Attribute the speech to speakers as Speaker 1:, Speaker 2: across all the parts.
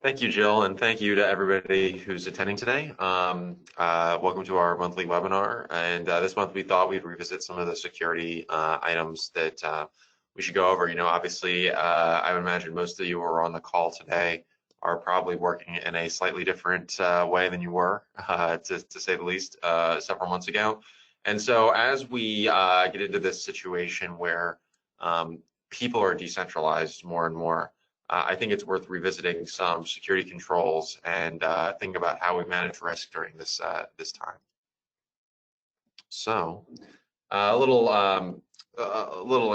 Speaker 1: Thank you, Jill, and thank you to everybody who's attending today. Welcome to our monthly webinar. And this month we thought we'd revisit some of the security items that we should go over. Obviously, I would imagine most of you who are on the call today are probably working in a slightly different way than you were, to say the least, several months ago. And so as we get into this situation where people are decentralized more and more, I think it's worth revisiting some security controls and think about how we manage risk during this time. So, a little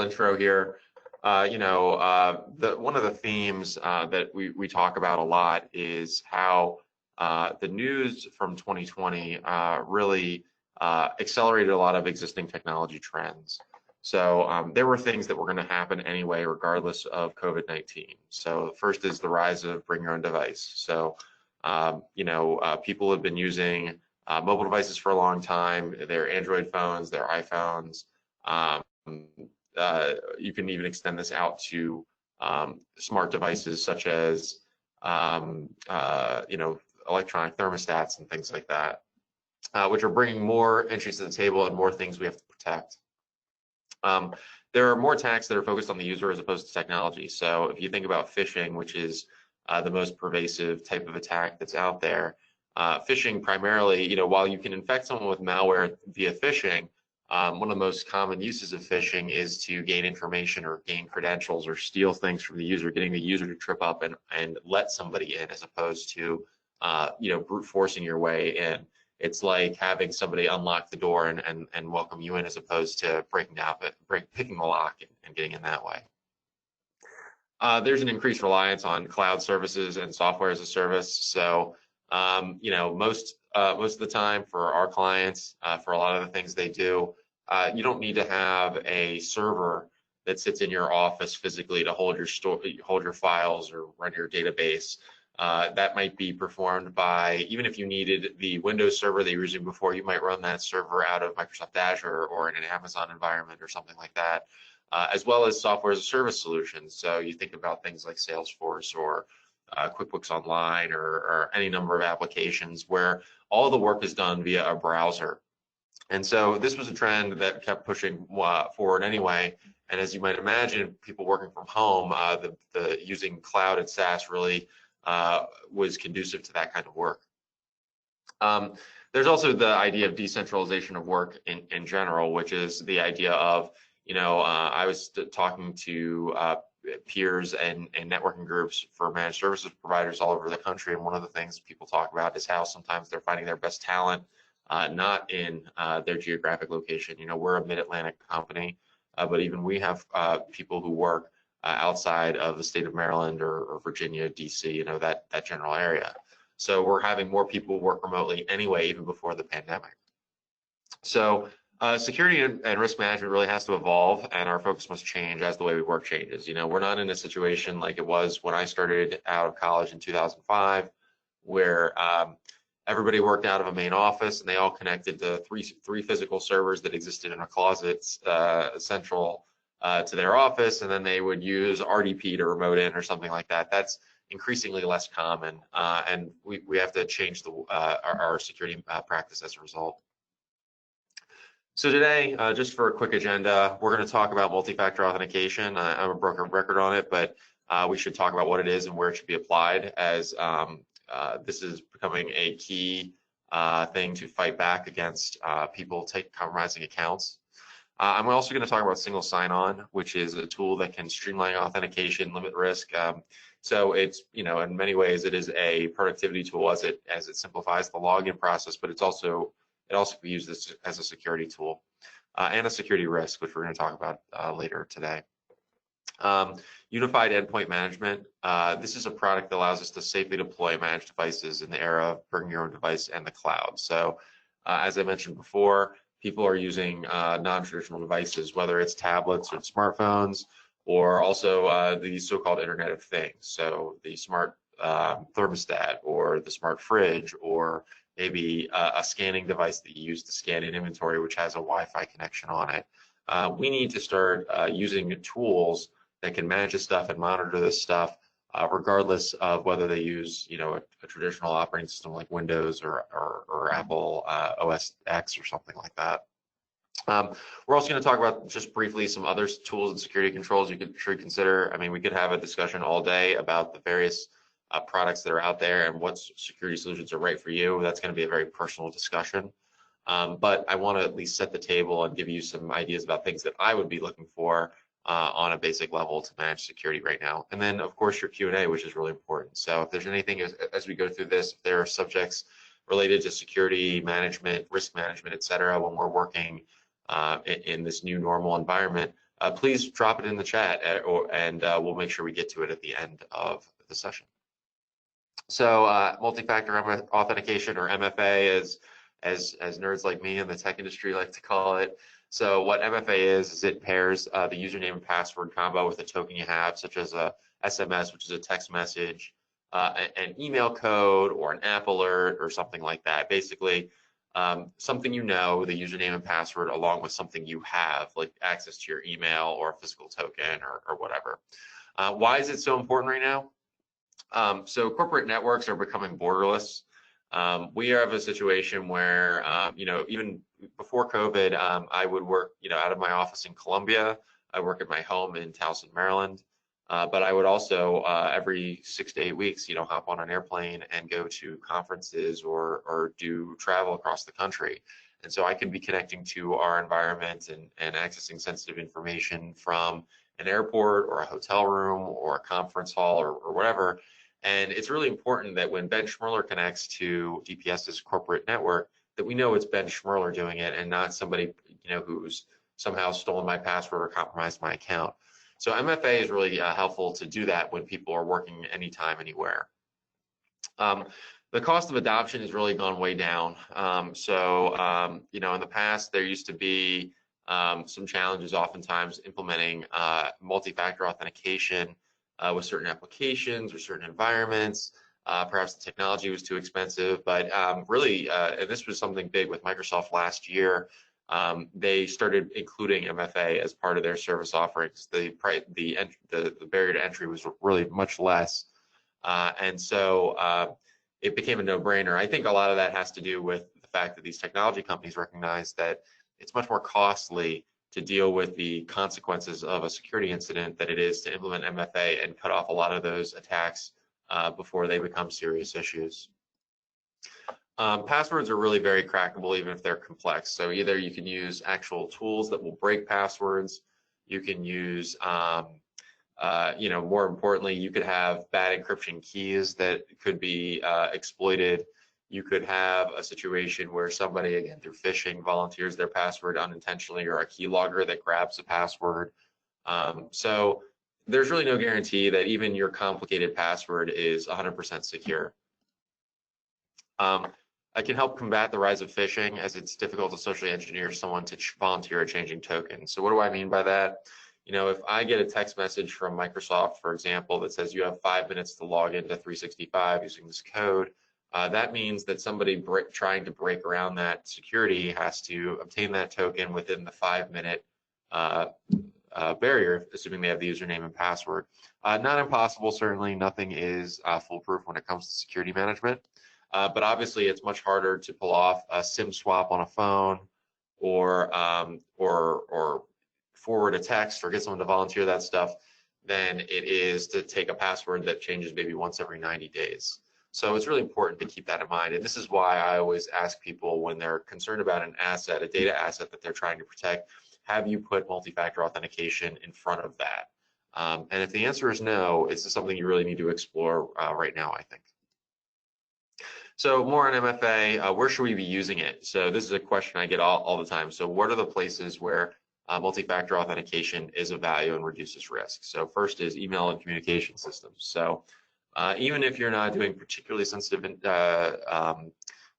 Speaker 1: intro here. One of the themes that we talk about a lot is how the news from 2020 really accelerated a lot of existing technology trends. So there were things that were going to happen anyway, regardless of COVID-19. So first is the rise of bring your own device. So, people have been using mobile devices for a long time, their Android phones, their iPhones. You can even extend this out to smart devices such as, electronic thermostats and things like that, which are bringing more entries to the table and more things we have to protect. There are more attacks that are focused on the user as opposed to technology. So if you think about phishing, which is the most pervasive type of attack that's out there, phishing primarily, while you can infect someone with malware via phishing, one of the most common uses of phishing is to gain information or gain credentials or steal things from the user, getting the user to trip up and let somebody in, as opposed to brute forcing your way in. It's like having somebody unlock the door and welcome you in, as opposed to picking the lock and getting in that way. There's an increased reliance on cloud services and software as a service. So, most of the time for our clients, for a lot of the things they do, you don't need to have a server that sits in your office physically to hold your files or run your database. That might be performed by, even if you needed the Windows server that you were using before, you might run that server out of Microsoft Azure or in an Amazon environment or something like that, as well as software as a service solutions. So you think about things like Salesforce or QuickBooks Online or any number of applications where all the work is done via a browser. And so this was a trend that kept pushing forward anyway. And as you might imagine, people working from home, the using cloud and SaaS really was conducive to that kind of work. There's also the idea of decentralization of work in general, which is the idea of, I was talking to peers and networking groups for managed services providers all over the country, and one of the things people talk about is how sometimes they're finding their best talent not in their geographic location. We're a mid-Atlantic company, but even we have people who work outside of the state of Maryland or Virginia, DC, that general area. So we're having more people work remotely anyway, even before the pandemic. So security and risk management really has to evolve, and our focus must change as the way we work changes. We're not in a situation like it was when I started out of college in 2005, where everybody worked out of a main office and they all connected to three physical servers that existed in a closet central to their office, and then they would use RDP to remote in or something like that. That's increasingly less common, and we have to change our security practice as a result. So today, just for a quick agenda, we're going to talk about multi-factor authentication. I'm a broken record on it, but we should talk about what it is and where it should be applied, as this is becoming a key thing to fight back against people compromising accounts. I'm also going to talk about single sign-on, which is a tool that can streamline authentication, limit risk. So it's, in many ways, it is a productivity tool as it simplifies the login process, but it also can be used as a security tool and a security risk, which we're going to talk about later today. Unified endpoint management. This is a product that allows us to safely deploy and manage devices in the era of bring your own device and the cloud. So as I mentioned before, people are using non-traditional devices, whether it's tablets or smartphones, or also the so-called Internet of Things. So the smart thermostat or the smart fridge, or maybe a scanning device that you use to scan an inventory which has a Wi-Fi connection on it. We need to start using tools that can manage this stuff and monitor this stuff regardless of whether they use, a traditional operating system like Windows or Apple OS X or something like that. We're also going to talk about just briefly some other tools and security controls you should consider. I mean, we could have a discussion all day about the various products that are out there and what security solutions are right for you. That's going to be a very personal discussion. But I want to at least set the table and give you some ideas about things that I would be looking for on a basic level to manage security right now. And then, of course, your Q&A, which is really important. So if there's anything as we go through this, if there are subjects related to security management, risk management, et cetera, when we're working in this new normal environment, please drop it in the chat and we'll make sure we get to it at the end of the session. So multi-factor authentication, or MFA, as nerds like me in the tech industry like to call it. So what MFA is it pairs the username and password combo with a token you have, such as a SMS, which is a text message, an email code, or an app alert, or something like that. Basically, something the username and password, along with something you have, like access to your email or a physical token or whatever. Why is it so important right now? So corporate networks are becoming borderless. We have a situation where, even before COVID, I would work, out of my office in Columbia. I work at my home in Towson, Maryland. But I would also, every 6 to 8 weeks, hop on an airplane and go to conferences or do travel across the country. And so I could be connecting to our environment and accessing sensitive information from an airport or a hotel room or a conference hall or whatever. And it's really important that when Ben Schmerler connects to DPS's corporate network, that we know it's Ben Schmerler doing it and not somebody, who's somehow stolen my password or compromised my account. So MFA is really helpful to do that when people are working anytime, anywhere. The cost of adoption has really gone way down. In the past, there used to be some challenges oftentimes implementing multi-factor authentication with certain applications or certain environments. Perhaps the technology was too expensive, but really, and this was something big with Microsoft last year, they started including MFA as part of their service offerings. The barrier to entry was really much less, and so it became a no-brainer. I think a lot of that has to do with the fact that these technology companies recognize that it's much more costly to deal with the consequences of a security incident than it is to implement MFA and cut off a lot of those attacks before they become serious issues. Passwords are really very crackable, even if they're complex. So either you can use actual tools that will break passwords, you can use, more importantly, you could have bad encryption keys that could be exploited. You could have a situation where somebody, again, through phishing, volunteers their password unintentionally, or a keylogger that grabs the password. So there's really no guarantee that even your complicated password is 100% secure. I can help combat the rise of phishing, as it's difficult to socially engineer someone to volunteer a changing token. So what do I mean by that? If I get a text message from Microsoft, for example, that says you have 5 minutes to log into 365 using this code, that means that somebody trying to break around that security has to obtain that token within the 5-minute barrier, assuming they have the username and password. Not impossible, certainly. Nothing is foolproof when it comes to security management. But obviously, it's much harder to pull off a SIM swap on a phone, or forward a text or get someone to volunteer that stuff, than it is to take a password that changes maybe once every 90 days. So it's really important to keep that in mind. And this is why I always ask people when they're concerned about an asset, a data asset that they're trying to protect, have you put multi-factor authentication in front of that? And if the answer is no, it's something you really need to explore right now, I think. So more on MFA, where should we be using it? So this is a question I get all the time. So what are the places where multi-factor authentication is of value and reduces risk? So first is email and communication systems. So even if you're not doing particularly sensitive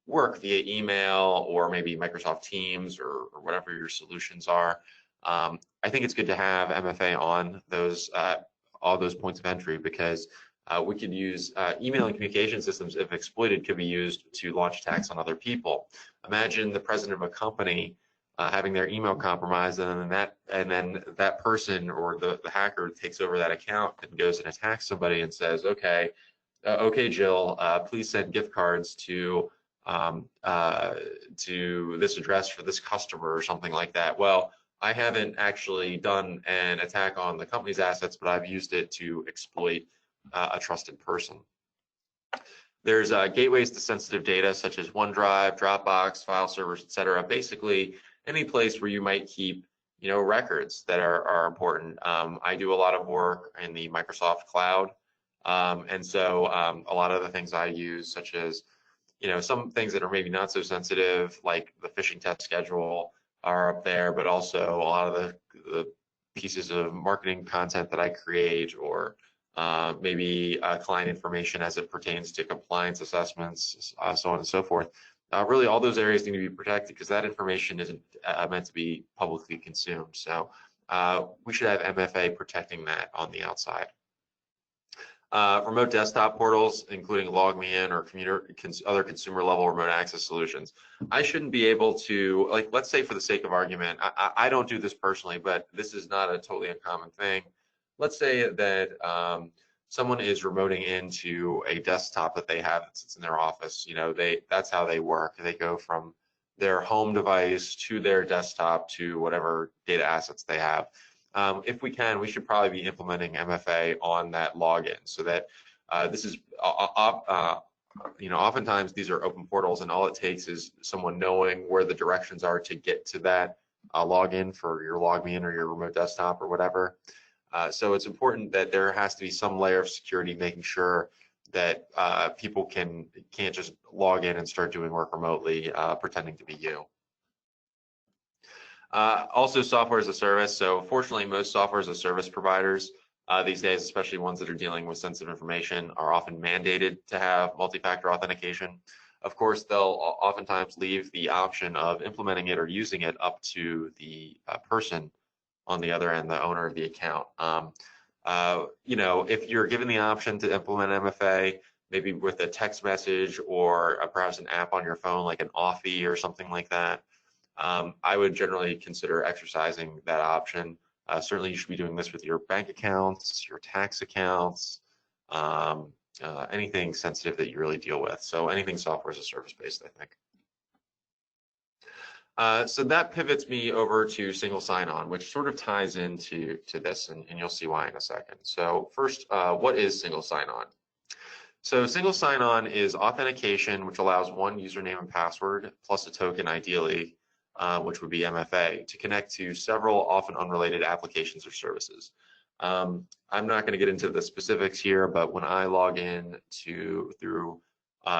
Speaker 1: work via email or maybe Microsoft Teams or whatever your solutions are, I think it's good to have MFA on those all those points of entry, because we could use email and communication systems, if exploited, could be used to launch attacks on other people. Imagine the president of a company having their email compromised, and then that person or the hacker takes over that account and goes and attacks somebody and says, okay, Jill, please send gift cards to this address for this customer or something like that. Well, I haven't actually done an attack on the company's assets, but I've used it to exploit a trusted person. There's gateways to sensitive data such as OneDrive, Dropbox, file servers, etc. Basically, any place where you might keep, records that are important. I do a lot of work in the Microsoft cloud, and so a lot of the things I use, such as, some things that are maybe not so sensitive, like the phishing test schedule, are up there, but also a lot of the pieces of marketing content that I create, or maybe client information as it pertains to compliance assessments, so on and so forth. Really, all those areas need to be protected because that information isn't meant to be publicly consumed. So we should have MFA protecting that on the outside. Remote desktop portals, including LogMeIn or other consumer level remote access solutions. I shouldn't be able to, like, let's say for the sake of argument, I don't do this personally, but this is not a totally uncommon thing. Let's say that someone is remoting into a desktop that they have that sits in their office. That's how they work. They go from their home device to their desktop to whatever data assets they have. If we can, we should probably be implementing MFA on that login, so that this is, oftentimes these are open portals, and all it takes is someone knowing where the directions are to get to that login for your LogMeIn or your remote desktop or whatever. So it's important that there has to be some layer of security, making sure that people can't just log in and start doing work remotely, pretending to be you. Also, software as a service. So fortunately, most software as a service providers these days, especially ones that are dealing with sensitive information, are often mandated to have multi-factor authentication. Of course, they'll oftentimes leave the option of implementing it or using it up to the person on the other end, the owner of the account. If you're given the option to implement MFA, maybe with a text message or perhaps an app on your phone, like an Authy or something like that, I would generally consider exercising that option. Certainly, you should be doing this with your bank accounts, your tax accounts, anything sensitive that you really deal with. So anything software as a service based, I think. So that pivots me over to single sign-on, which sort of ties into this, and you'll see why in a second. So first, what is single sign-on? So single sign-on is authentication, which allows one username and password plus a token, ideally, which would be MFA, to connect to several often unrelated applications or services. I'm not going to get into the specifics here, but when I log in through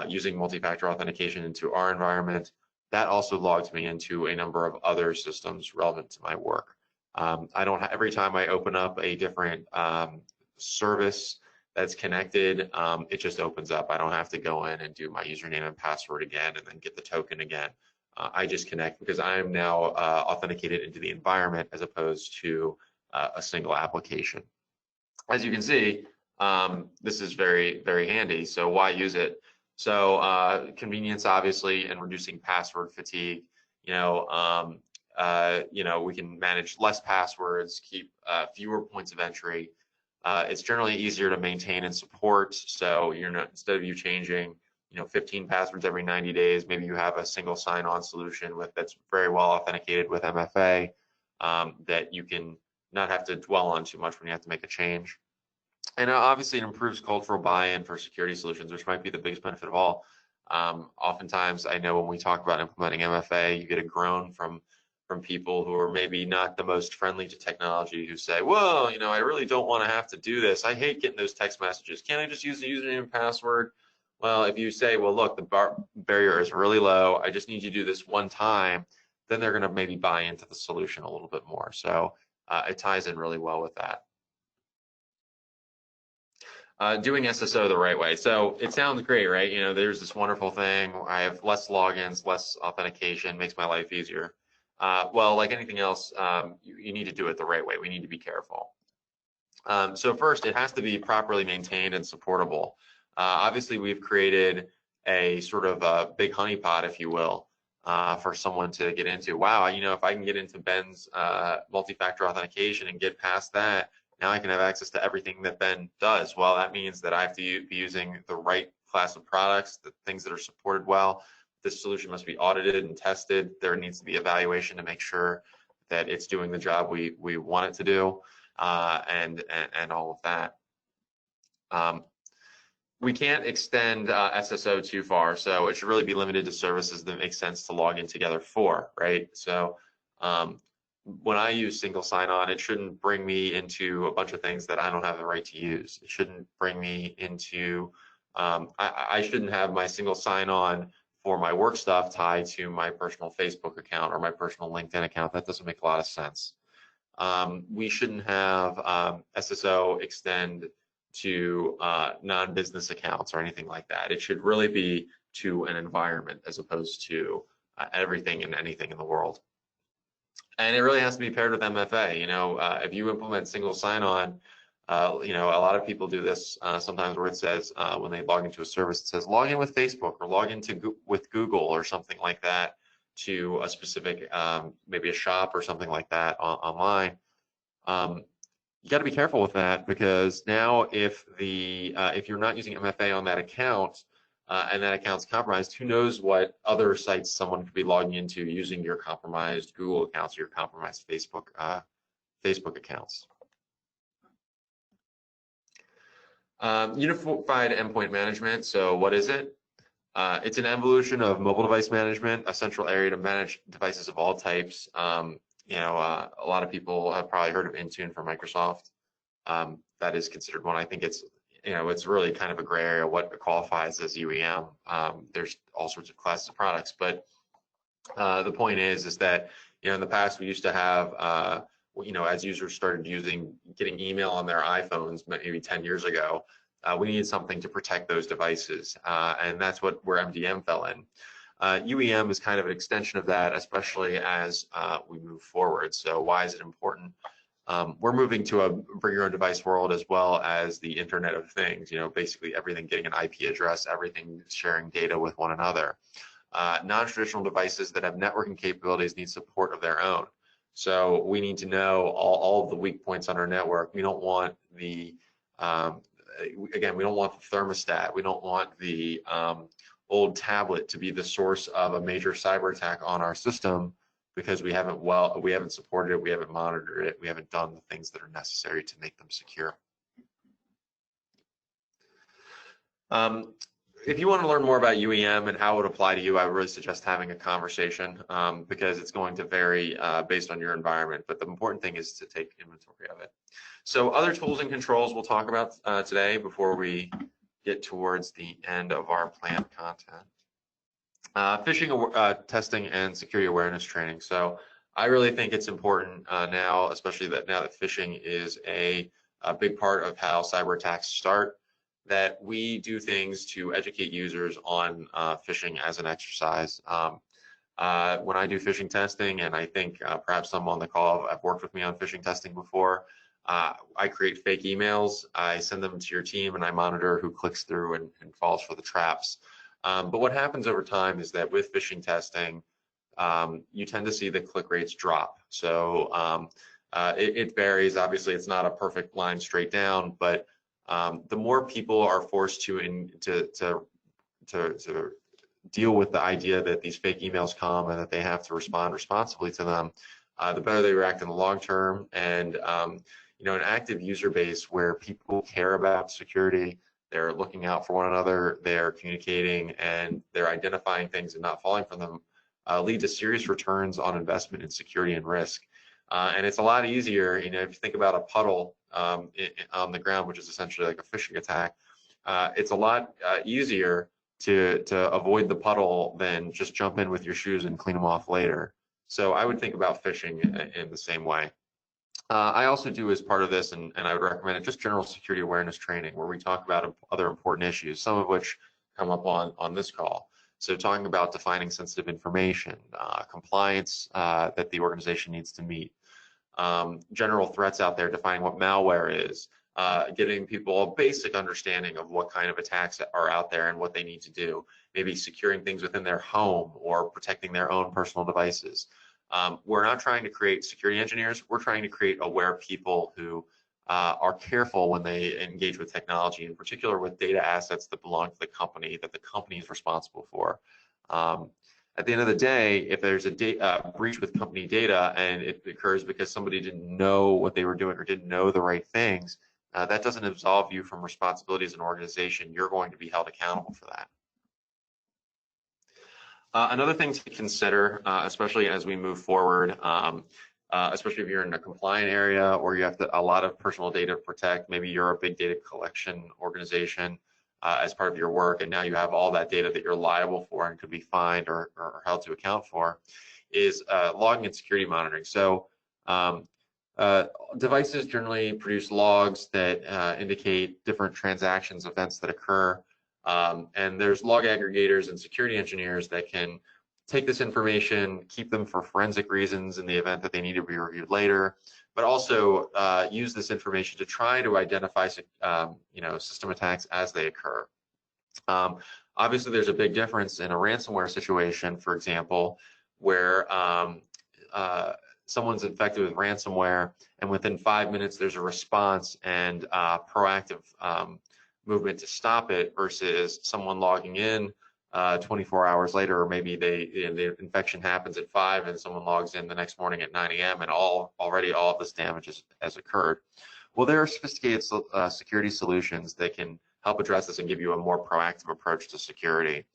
Speaker 1: using multi-factor authentication into our environment, that also logs me into a number of other systems relevant to my work. Every time I open up a different service that's connected, it just opens up. I don't have to go in and do my username and password again and then get the token again. I just connect because I am now authenticated into the environment as opposed to a single application. As you can see, this is very, very handy. So why use it? So convenience, obviously, and reducing password fatigue. We can manage less passwords, keep fewer points of entry. It's generally easier to maintain and support. So instead of you changing 15 passwords every 90 days, maybe you have a single sign-on solution that's very well authenticated with MFA that you can not have to dwell on too much when you have to make a change. And obviously, it improves cultural buy-in for security solutions, which might be the biggest benefit of all. Oftentimes, I know when we talk about implementing MFA, you get a groan from people who are maybe not the most friendly to technology, who say, "Well, I really don't want to have to do this. I hate getting those text messages. Can't I just use the username and password?" Well, if you say, "Well, look, the barrier is really low. I just need you to do this one time," then they're going to maybe buy into the solution a little bit more. So it ties in really well with that. Doing SSO the right way. So it sounds great, right? There's this wonderful thing. I have less logins, less authentication, makes my life easier. Well, like anything else, you need to do it the right way. We need to be careful. So first, it has to be properly maintained and supportable. Obviously, we've created a sort of a big honeypot, if you will, for someone to get into. Wow, you know, if I can get into Ben's multi-factor authentication and get past that, now I can have access to everything that Ben does. Well, that means that I have to be using the right class of products, the things that are supported well. This solution must be audited and tested. There needs to be evaluation to make sure that it's doing the job we want it to do, and all of that. We can't extend SSO too far, so it should really be limited to services that make sense to log in together for, right? So when I use single sign-on, it shouldn't bring me into a bunch of things that I don't have the right to use. It shouldn't bring me into, I shouldn't have my single sign-on for my work stuff tied to my personal Facebook account or my personal LinkedIn account. That doesn't make a lot of sense. We shouldn't have SSO extend to non-business accounts or anything like that. It should really be to an environment as opposed to everything and anything in the world. And it really has to be paired with MFA. You know, if you implement single sign-on, you know, a lot of people do this sometimes where it says when they log into a service, it says log in with Facebook or log into with Google or something like that to a specific, maybe a shop or something like that online. You got to be careful with that, because now if you're not using MFA on that account and that account's compromised, who knows what other sites someone could be logging into using your compromised Google accounts or your compromised Facebook accounts. Unified endpoint management. So what is it? It's an evolution of mobile device management, a central area to manage devices of all types. You know, a lot of people have probably heard of Intune from Microsoft. That is considered one. I think it's, you know, it's really kind of a gray area what qualifies as UEM. There's all sorts of classes of products, but the point is that, you know, in the past we used to have, you know, as users started getting email on their iPhones maybe 10 years ago, we needed something to protect those devices, and that's where MDM fell in. UEM is kind of an extension of that, especially as we move forward. So why is it important? We're moving to a bring your own device world, as well as the Internet of Things, you know, basically everything getting an IP address, everything sharing data with one another. Non-traditional devices that have networking capabilities need support of their own. So we need to know all of the weak points on our network. We don't want the, again, we don't want the thermostat. We don't want the old tablet to be the source of a major cyber attack on our system, because we haven't supported it, we haven't monitored it, we haven't done the things that are necessary to make them secure. If you want to learn more about UEM and how it would apply to you, I would really suggest having a conversation, because it's going to vary based on your environment, but the important thing is to take inventory of it. So other tools and controls we'll talk about today before we get towards the end of our planned content. Phishing testing and security awareness training. So I really think it's important now, especially now that phishing is a big part of how cyber attacks start, that we do things to educate users on phishing as an exercise. When I do phishing testing, and I think perhaps some on the call have worked with me on phishing testing before, I create fake emails, I send them to your team, and I monitor who clicks through and falls for the traps. But what happens over time is that with phishing testing, you tend to see the click rates drop. So it varies. Obviously, it's not a perfect line straight down, but the more people are forced to deal with the idea that these fake emails come and that they have to respond responsibly to them, the better they react in the long term. And you know, an active user base where people care about security, they're looking out for one another, they're communicating, and they're identifying things and not falling for them, lead to serious returns on investment in security and risk. And it's a lot easier, you know, if you think about a puddle on the ground, which is essentially like a phishing attack, it's a lot easier to avoid the puddle than just jump in with your shoes and clean them off later. So I would think about phishing in the same way. I also do, as part of this, and I would recommend it, just general security awareness training, where we talk about other important issues, some of which come up on this call. So talking about defining sensitive information, compliance that the organization needs to meet, general threats out there, defining what malware is, giving people a basic understanding of what kind of attacks are out there and what they need to do. Maybe securing things within their home or protecting their own personal devices. We're not trying to create security engineers. We're trying to create aware people who are careful when they engage with technology, in particular with data assets that belong to the company that the company is responsible for. At the end of the day, if there's a breach with company data and it occurs because somebody didn't know what they were doing or didn't know the right things, that doesn't absolve you from responsibility as an organization. You're going to be held accountable for that. Another thing to consider, especially as we move forward, especially if you're in a compliant area or you have a lot of personal data to protect, maybe you're a big data collection organization as part of your work, and now you have all that data that you're liable for and could be fined or held to account for, is logging and security monitoring. So devices generally produce logs that indicate different transactions, events that occur. And there's log aggregators and security engineers that can take this information, keep them for forensic reasons in the event that they need to be reviewed later, but also use this information to try to identify system attacks as they occur. Obviously, there's a big difference in a ransomware situation, for example, where someone's infected with ransomware, and within 5 minutes there's a response and proactive movement to stop it, versus someone logging in 24 hours later, or maybe the infection happens at 5 and someone logs in the next morning at 9 a.m. and already all of this damage has occurred. Well, there are sophisticated security solutions that can help address this and give you a more proactive approach to security.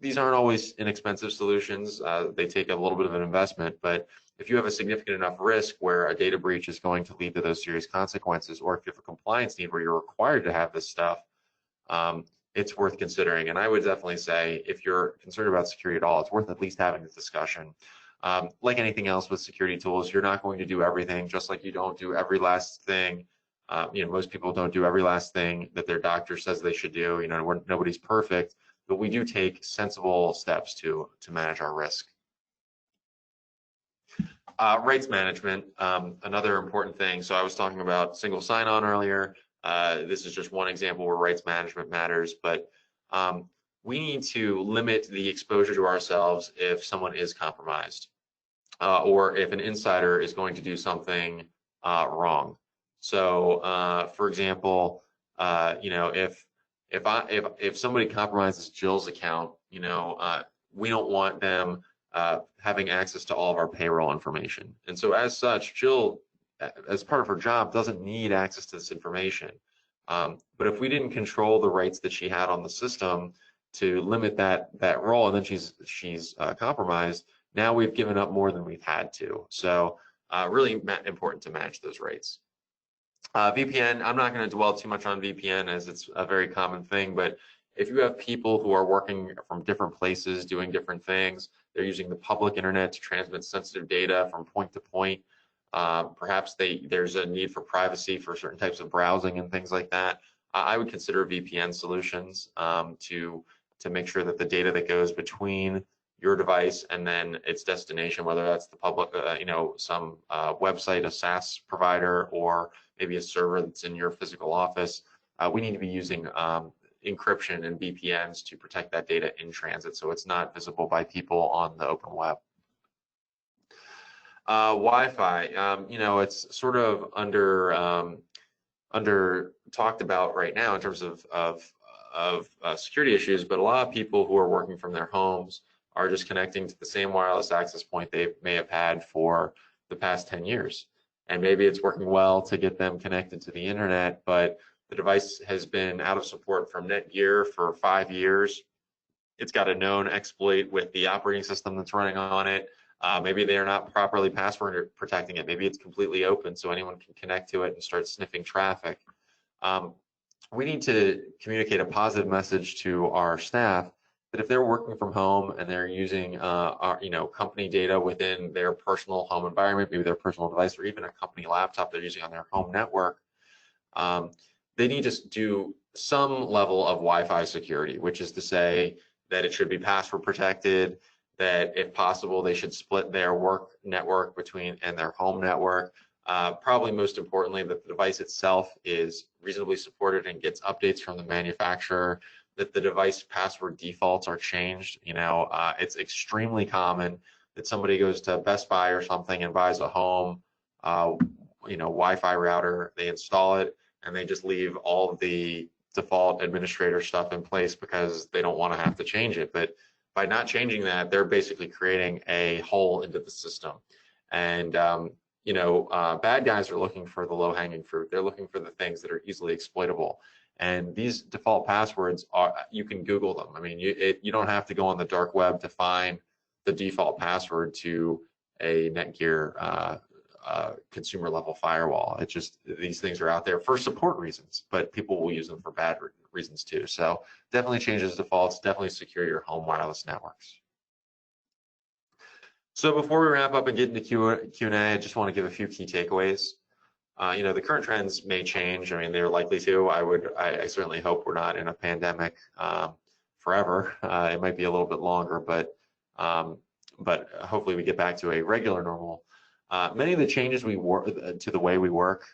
Speaker 1: These aren't always inexpensive solutions. They take a little bit of an investment, but if you have a significant enough risk where a data breach is going to lead to those serious consequences, or if you have a compliance need where you're required to have this stuff, it's worth considering. And I would definitely say, if you're concerned about security at all, it's worth at least having this discussion. Like anything else with security tools, you're not going to do everything, just like you don't do every last thing. Most people don't do every last thing that their doctor says they should do. Nobody's perfect, but we do take sensible steps to manage our risk. Rights management, another important thing. So I was talking about single sign-on earlier. This is just one example where rights management matters, but we need to limit the exposure to ourselves if someone is compromised, or if an insider is going to do something wrong. So, for example, if somebody compromises Jill's account, we don't want them having access to all of our payroll information. And so as such, Jill, as part of her job, doesn't need access to this information. But if we didn't control the rights that she had on the system to limit that role, and then she's compromised, now we've given up more than we've had to. So really important to manage those rights. VPN, I'm not going to dwell too much on VPN as it's a very common thing, but if you have people who are working from different places doing different things, they're using the public internet to transmit sensitive data from point to point. Perhaps there's a need for privacy for certain types of browsing and things like that. I would consider VPN solutions to make sure that the data that goes between your device and then its destination, whether that's the public, some website, a SaaS provider, or maybe a server that's in your physical office, we need to be using encryption and VPNs to protect that data in transit so it's not visible by people on the open web. Wi-Fi, it's sort of under talked about right now in terms of security issues, but a lot of people who are working from their homes are just connecting to the same wireless access point they may have had for the past 10 years. And maybe it's working well to get them connected to the internet, but the device has been out of support from Netgear for 5 years. It's got a known exploit with the operating system that's running on it. Maybe they are not properly password protecting it. Maybe it's completely open so anyone can connect to it and start sniffing traffic. We need to communicate a positive message to our staff that if they're working from home and they're using our, company data within their personal home environment, maybe their personal device, or even a company laptop they're using on their home network, they need to do some level of Wi-Fi security, which is to say that it should be password protected, that if possible, they should split their work network and their home network. Probably most importantly, that the device itself is reasonably supported and gets updates from the manufacturer, that the device password defaults are changed. It's extremely common that somebody goes to Best Buy or something and buys a home, Wi-Fi router, they install it, and they just leave all of the default administrator stuff in place because they don't want to have to change it. But by not changing that, they're basically creating a hole into the system. And bad guys are looking for the low-hanging fruit. They're looking for the things that are easily exploitable. And these default passwords you can Google them. I mean, you don't have to go on the dark web to find the default password to a Netgear consumer level firewall. It's just, these things are out there for support reasons, but people will use them for bad reasons too. So definitely change those defaults, definitely secure your home wireless networks. So before we wrap up and get into Q&A, I just want to give a few key takeaways. The current trends may change. I mean, they're likely to. I certainly hope we're not in a pandemic forever. It might be a little bit longer, but hopefully we get back to a regular normal. Many of the changes to the way we work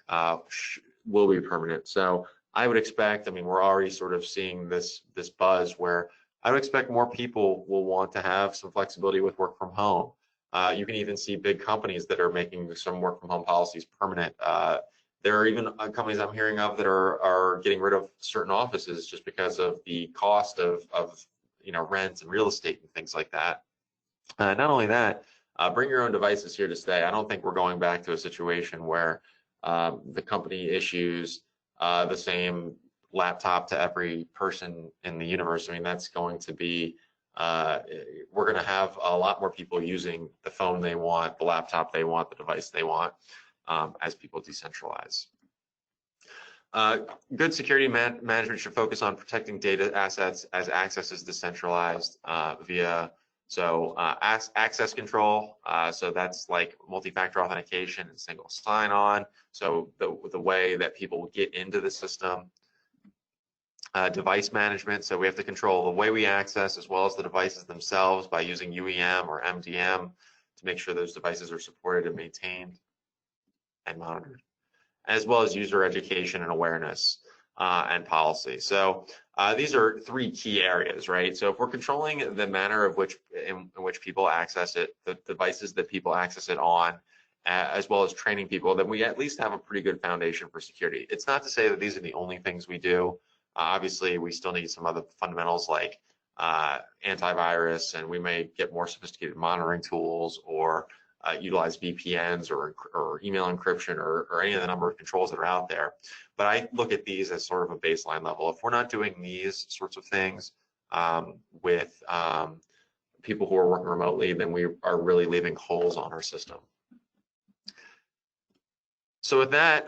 Speaker 1: will be permanent. So I would expect, I mean, we're already sort of seeing this buzz where I would expect more people will want to have some flexibility with work from home. You can even see big companies that are making some work from home policies permanent. There are even companies I'm hearing of that are getting rid of certain offices just because of the cost of rent and real estate and things like that. Not only that, bring your own devices here to stay. I don't think we're going back to a situation where the company issues the same laptop to every person in the universe. I mean, that's going to be, we're going to have a lot more people using the phone they want, the laptop they want, the device they want, as people decentralize. Good security management should focus on protecting data assets as access is decentralized via access control. So that's like multi-factor authentication and single sign-on. So the way that people get into the system. Device management, so we have to control the way we access as well as the devices themselves by using UEM or MDM to make sure those devices are supported and maintained and monitored, as well as user education and awareness and policy. So these are three key areas, right? So if we're controlling the manner of in which people access it, the devices that people access it on, as well as training people, then we at least have a pretty good foundation for security. It's not to say that these are the only things we do. Obviously, we still need some other fundamentals like antivirus, and we may get more sophisticated monitoring tools or utilize VPNs or email encryption or any of the number of controls that are out there. But I look at these as sort of a baseline level. If we're not doing these sorts of things with people who are working remotely, then we are really leaving holes on our system. So with that,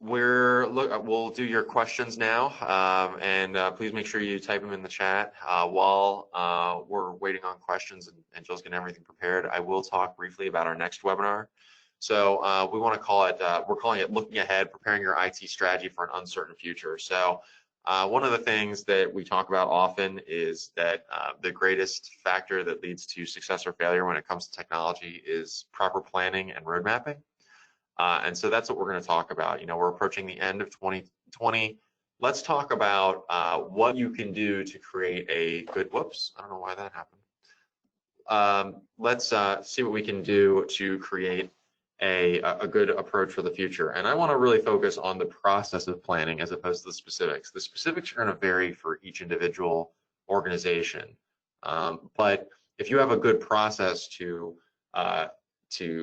Speaker 1: we'll do your questions now, and please make sure you type them in the chat while we're waiting on questions and Jill's getting everything prepared. I will talk briefly about our next webinar. So we want to call it, we're calling it Looking Ahead, Preparing Your IT Strategy for an Uncertain Future. So one of the things that we talk about often is that the greatest factor that leads to success or failure when it comes to technology is proper planning and road mapping. And so that's what we're going to talk about. We're approaching the end of 2020. Let's talk about what you can do to create a good, whoops, I don't know why that happened. Let's see what we can do to create a good approach for the future. And I want to really focus on the process of planning as opposed to the specifics. The specifics are going to vary for each individual organization. But if you have a good process to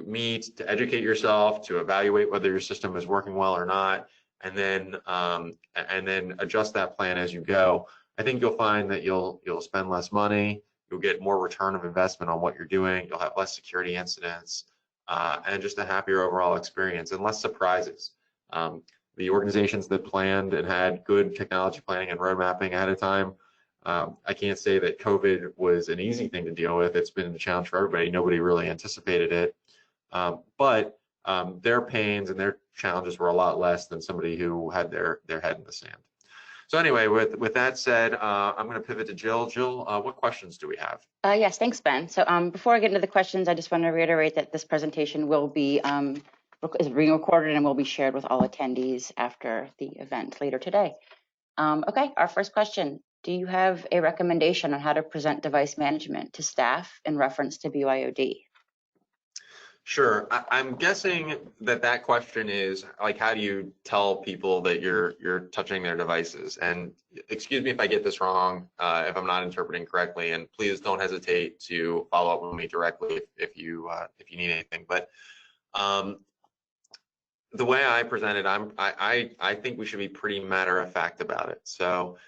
Speaker 1: meet, to educate yourself, to evaluate whether your system is working well or not, and then adjust that plan as you go, I think you'll find that you'll spend less money, you'll get more return of investment on what you're doing, you'll have less security incidents, and just a happier overall experience and less surprises. The organizations that planned and had good technology planning and road mapping ahead of time, I can't say that COVID was an easy thing to deal with. It's been a challenge for everybody. Nobody really anticipated it. But their pains and their challenges were a lot less than somebody who had their head in the sand. So anyway, with that said, I'm going to pivot to Jill. Jill, what questions do we have?
Speaker 2: Yes, thanks, Ben. So before I get into the questions, I just want to reiterate that this presentation will be is being recorded and will be shared with all attendees after the event later today. Okay, our first question. Do you have a recommendation on how to present device management to staff in reference to BYOD?
Speaker 1: Sure. I'm guessing that question is like, how do you tell people that you're touching their devices? And excuse me if I get this wrong, if I'm not interpreting correctly, and please don't hesitate to follow up with me directly if you need anything. But the way I present it, I think we should be pretty matter of fact about it. So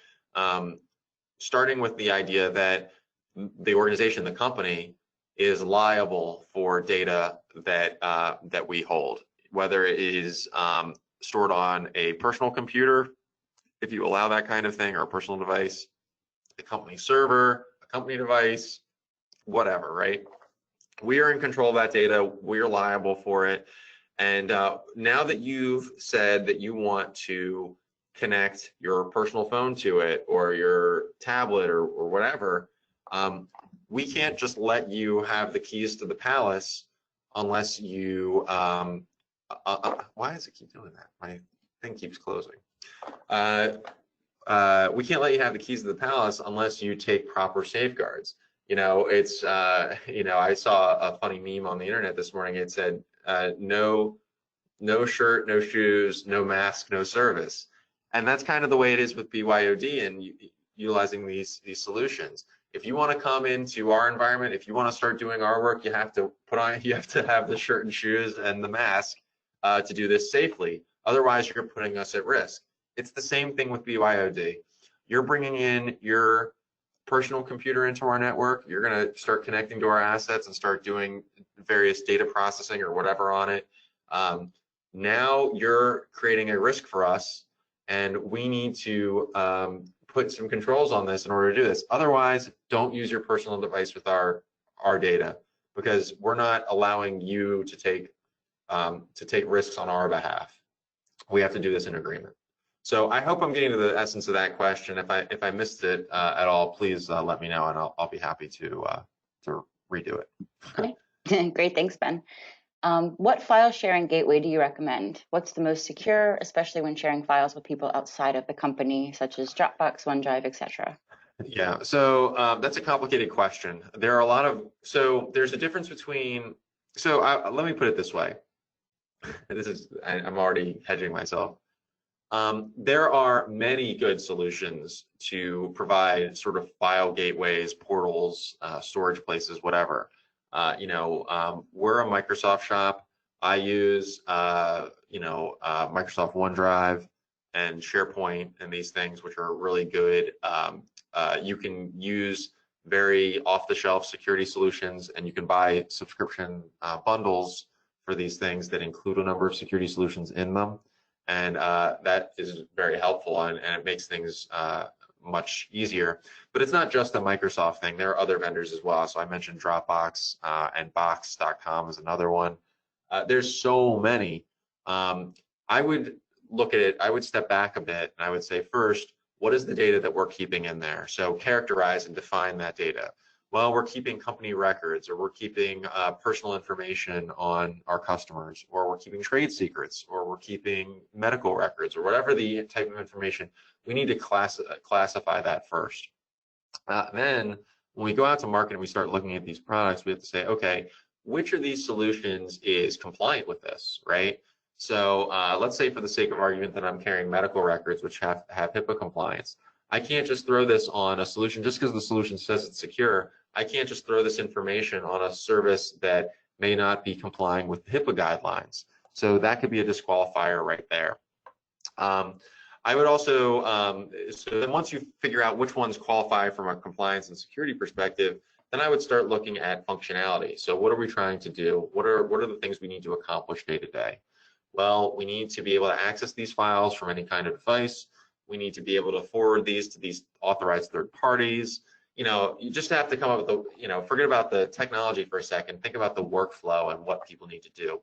Speaker 1: starting with the idea that the organization, the company, is liable for data that we hold, whether it is stored on a personal computer, if you allow that kind of thing, or a personal device, a company server, a company device, whatever, right? We are in control of that data. We are liable for it. And now that you've said that you want to connect your personal phone to it, or your tablet, or whatever, we can't just let you have the keys to the palace unless you, why does it keep doing that? My thing keeps closing. We can't let you have the keys to the palace unless you take proper safeguards. You know, it's, you know, I saw a funny meme on the internet this morning. It said, no shirt, no shoes, no mask, no service. And that's kind of the way it is with BYOD and utilizing these solutions. If you want to come into our environment, if you want to start doing our work, you have to have the shirt and shoes and the mask to do this safely. Otherwise, you're putting us at risk. It's the same thing with BYOD. You're bringing in your personal computer into our network. You're going to start connecting to our assets and start doing various data processing or whatever on it. Now you're creating a risk for us, and we need to put some controls on this in order to do this. Otherwise, don't use your personal device with our data, because we're not allowing you to take risks on our behalf. We have to do this in agreement. So I hope I'm getting to the essence of that question. If I missed it at all, please let me know, and I'll be happy to redo it.
Speaker 2: Okay. Great, thanks, Ben. What file sharing gateway do you recommend? What's the most secure, especially when sharing files with people outside of the company, such as Dropbox, OneDrive, etc.?
Speaker 1: Yeah, so that's a complicated question. There are a lot of, so there's a difference between, so let me put it this way. I'm already hedging myself. There are many good solutions to provide sort of file gateways, portals, storage places, whatever. You know, we're a Microsoft shop. I use, you know, Microsoft OneDrive and SharePoint and these things, which are really good. You can use very off-the-shelf security solutions, and you can buy subscription bundles for these things that include a number of security solutions in them. And that is very helpful, and it makes things much easier. But it's not just a Microsoft thing. There are other vendors as well. So I mentioned Dropbox, and Box.com is another one. There's so many. I would look at it, I would step back a bit, and I would say, first, what is the data that we're keeping in there? So characterize and define that data. Well, we're keeping company records, or we're keeping personal information on our customers, or we're keeping trade secrets, or we're keeping medical records, or whatever the type of information. We need to classify that first. Then, when we go out to market and we start looking at these products, we have to say, okay, which of these solutions is compliant with this, right? So let's say, for the sake of argument, that I'm carrying medical records which have HIPAA compliance. I can't just throw this on a solution just because the solution says it's secure. I can't just throw this information on a service that may not be complying with the HIPAA guidelines. So that could be a disqualifier right there. I would also, so then once you figure out which ones qualify from a compliance and security perspective, then I would start looking at functionality. So what are we trying to do? What are the things we need to accomplish day to day? Well, we need to be able to access these files from any kind of device. We need to be able to forward these to these authorized third parties. You know, you just have to come up with the, you know, forget about the technology for a second, think about the workflow and what people need to do.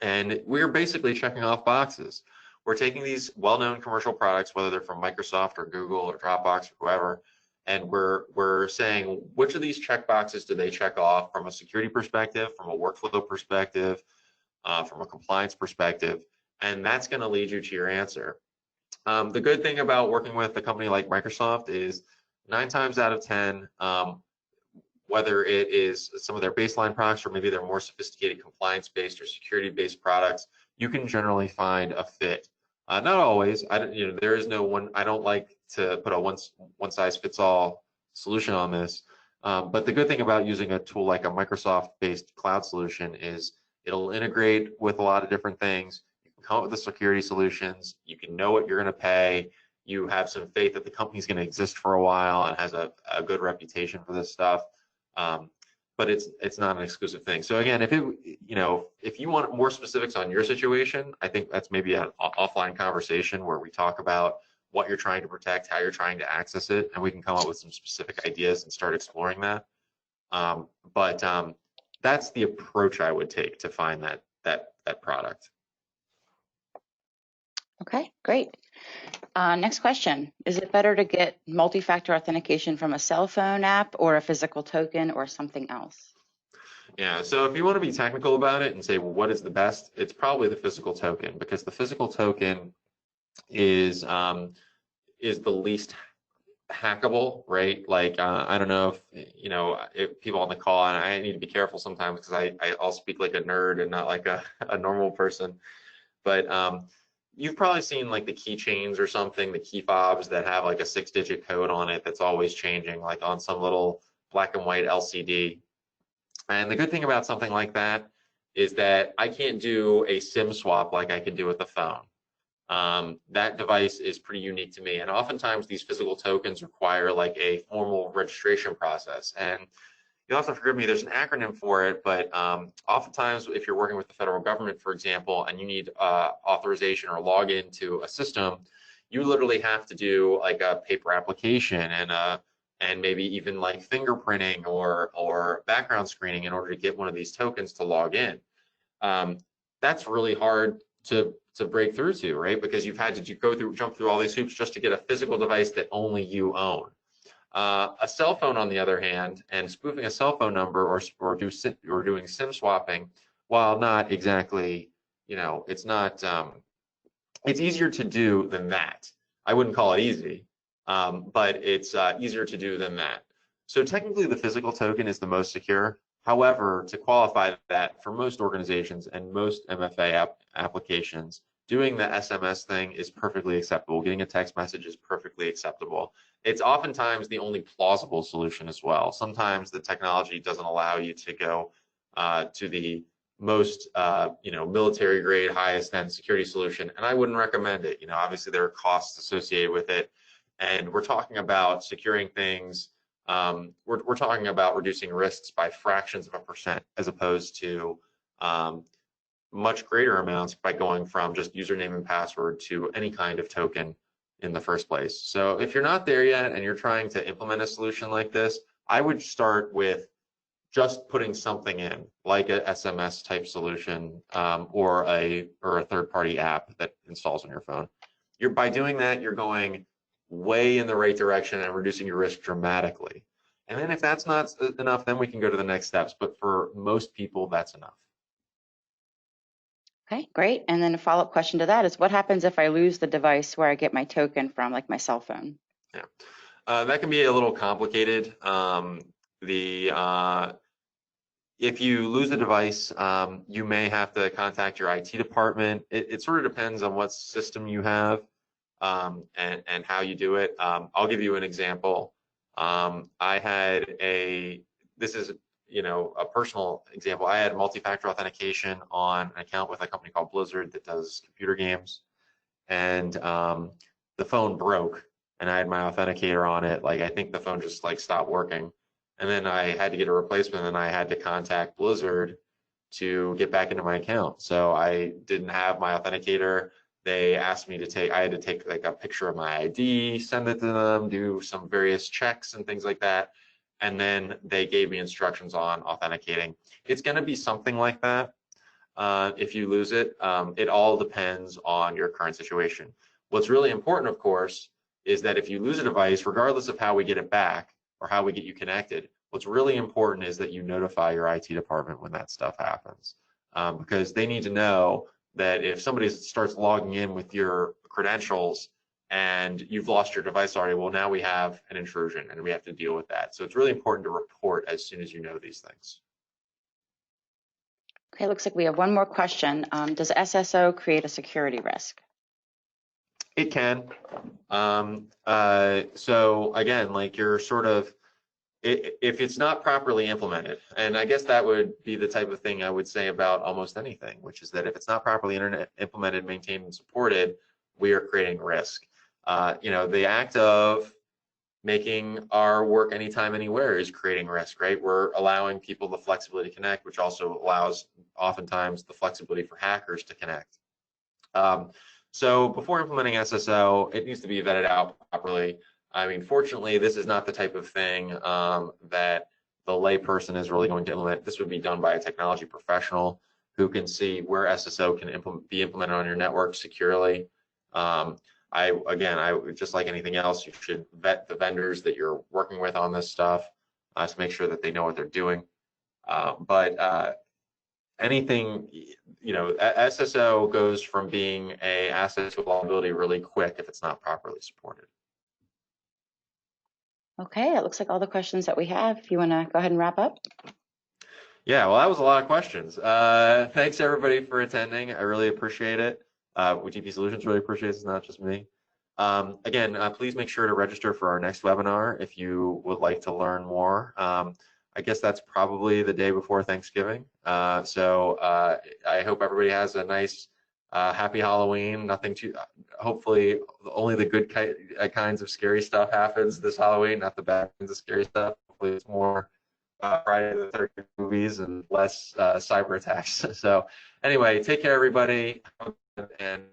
Speaker 1: And we're basically checking off boxes. We're taking these well-known commercial products, whether they're from Microsoft or Google or Dropbox or whoever, and we're saying, which of these check boxes do they check off from a security perspective, from a workflow perspective, from a compliance perspective, and that's going to lead you to your answer. The good thing about working with a company like Microsoft is 9 times out of 10, whether it is some of their baseline products or maybe their more sophisticated compliance-based or security-based products, you can generally find a fit. Not always. There is no one. I don't like to put a one-size-fits-all solution on this. But the good thing about using a tool like a Microsoft-based cloud solution is it'll integrate with a lot of different things. You can come up with the security solutions. You can know what you're going to pay. You have some faith that the company's going to exist for a while and has a good reputation for this stuff. But it's not an exclusive thing. So again, if you want more specifics on your situation, I think that's maybe an offline conversation where we talk about what you're trying to protect, how you're trying to access it, and we can come up with some specific ideas and start exploring that. But that's the approach I would take to find that product.
Speaker 2: Okay, great. Next question. Is it better to get multi-factor authentication from a cell phone app or a physical token or something else?
Speaker 1: Yeah, so if you want to be technical about it and say, well, what is the best? It's probably the physical token, because the physical token is the least hackable, right? Like, I don't know if people on the call, and I need to be careful sometimes because I'll speak like a nerd and not like a normal person. But you've probably seen like the keychains or something, the key fobs that have like a 6-digit code on it that's always changing, like on some little black and white LCD. And the good thing about something like that is that I can't do a SIM swap like I can do with the phone. That device is pretty unique to me. And oftentimes these physical tokens require like a formal registration process. And you'll have to forgive me, there's an acronym for it, but oftentimes if you're working with the federal government, for example, and you need authorization or login to a system, you literally have to do like a paper application and maybe even like fingerprinting or background screening in order to get one of these tokens to log in. That's really hard to break through to, right? Because you've had to jump through all these hoops just to get a physical device that only you own. A cell phone, on the other hand, and spoofing a cell phone number or doing SIM swapping, while not exactly, it's not, it's easier to do than that. I wouldn't call it easy, but it's easier to do than that. So technically, the physical token is the most secure. However, to qualify that, for most organizations and most MFA applications, doing the SMS thing is perfectly acceptable. Getting a text message is perfectly acceptable. It's oftentimes the only plausible solution as well. Sometimes the technology doesn't allow you to go to the most, military grade, highest end security solution, and I wouldn't recommend it. Obviously there are costs associated with it, and we're talking about securing things. We're talking about reducing risks by fractions of a percent, as opposed to much greater amounts by going from just username and password to any kind of token in the first place. So if you're not there yet and you're trying to implement a solution like this, I would start with just putting something in, like a SMS type solution, or a third-party app that installs on your phone. By doing that, you're going way in the right direction and reducing your risk dramatically. And then if that's not enough, then we can go to the next steps. But for most people, that's enough.
Speaker 2: Okay, great. And then a follow-up question to that is, what happens if I lose the device where I get my token from, like my cell phone?
Speaker 1: Yeah, that can be a little complicated. If you lose the device, you may have to contact your IT department. It sort of depends on what system you have and how you do it. I'll give you an example. This is a personal example. I had multi-factor authentication on an account with a company called Blizzard that does computer games, and the phone broke, and I had my authenticator on it. Like, I think the phone just like stopped working, and then I had to get a replacement, and I had to contact Blizzard to get back into my account. So I didn't have my authenticator. They asked me I had to take like a picture of my ID, send it to them, do some various checks and things like that. And then they gave me instructions on authenticating. It's going to be something like that. If you lose it, it all depends on your current situation. What's really important, of course, is that if you lose a device, regardless of how we get it back or how we get you connected, what's really important is that you notify your IT department when that stuff happens. because they need to know that if somebody starts logging in with your credentials and you've lost your device already, well, now we have an intrusion and we have to deal with that. So it's really important to report as soon as you know these things.
Speaker 2: Okay, looks like we have one more question. Does SSO create a security risk?
Speaker 1: It can. So again, like you're sort of, if it's not properly implemented, and I guess that would be the type of thing I would say about almost anything, which is that if it's not properly implemented, maintained, and supported, we are creating risk. The act of making our work anytime, anywhere is creating risk, right? We're allowing people the flexibility to connect, which also allows oftentimes the flexibility for hackers to connect. So before implementing SSO, it needs to be vetted out properly. I mean, fortunately, this is not the type of thing that the layperson is really going to implement. This would be done by a technology professional who can see where SSO can be implemented on your network securely. I just like anything else, you should vet the vendors that you're working with on this stuff to make sure that they know what they're doing. But anything, SSO goes from being a asset to a liability really quick if it's not properly supported.
Speaker 2: Okay, it looks like all the questions that we have. If you want to go ahead and wrap up.
Speaker 1: Yeah, well, that was a lot of questions. Thanks everybody for attending. I really appreciate it. GP Solutions really appreciates it, it's not just me. Again, please make sure to register for our next webinar if you would like to learn more. I guess that's probably the day before Thanksgiving. So I hope everybody has a nice, happy Halloween. Nothing too, hopefully only the good kinds of scary stuff happens this Halloween, not the bad kinds of scary stuff. Hopefully it's more Friday the 13th movies and less cyber attacks. So anyway, take care everybody, and